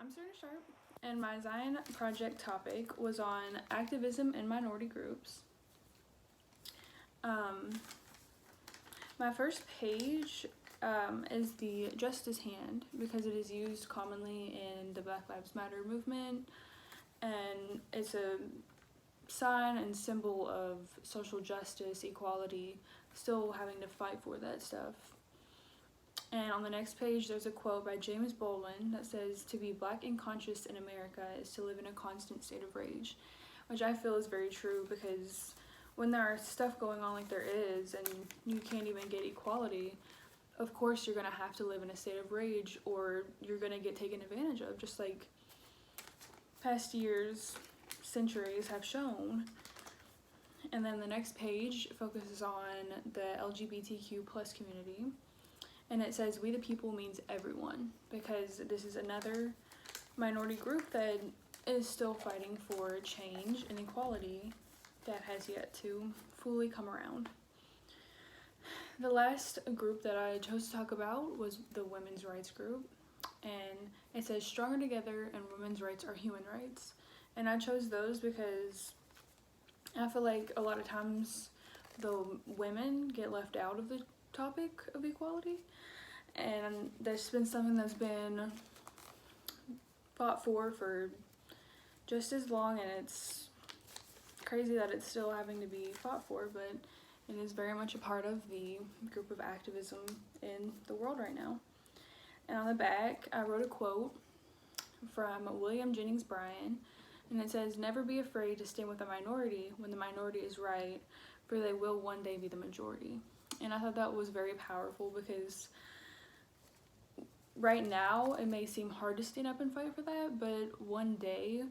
I'm Sarah Sharp, and my Zine project topic was on activism in minority groups. My first page is the Justice Hand because it is used commonly in the Black Lives Matter movement, and it's a sign and symbol of social justice, equality, still having to fight for that stuff. And on the next page, there's a quote by James Baldwin that says, "To be black and conscious in America is to live in a constant state of rage," which I feel is very true because when there are stuff going on like there is and you can't even get equality, of course you're going to have to live in a state of rage or you're going to get taken advantage of, just like past years, centuries have shown. And then the next page focuses on the LGBTQ plus community. And it says, "We the people" means everyone, because this is another minority group that is still fighting for change and equality that has yet to fully come around. The last group that I chose to talk about was the women's rights group. And it says, "Stronger together and women's rights are human rights." And I chose those because I feel like a lot of times the women get left out of the topic of equality, and there's been something that's been fought for just as long, and it's crazy that it's still having to be fought for, but it is very much a part of the group of activism in the world right now. And on the back, I wrote a quote from William Jennings Bryan, and it says, "Never be afraid to stand with the minority when the minority is right, for they will one day be the majority." And I thought that was very powerful because right now it may seem hard to stand up and fight for that, but one day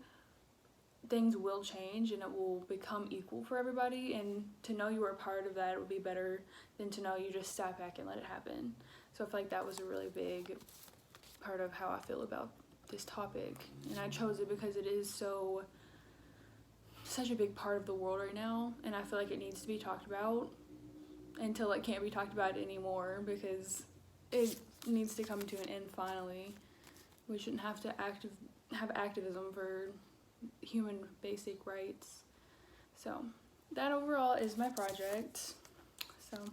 things will change and it will become equal for everybody, and to know you were a part of that would be better than to know you just sat back and let it happen. So I feel like that was a really big part of how I feel about this topic, and I chose it because it is such a big part of the world right now, and I feel like it needs to be talked about until it can't be talked about anymore, because it needs to come to an end finally. We shouldn't have to have activism for human basic rights. So that overall is my project. So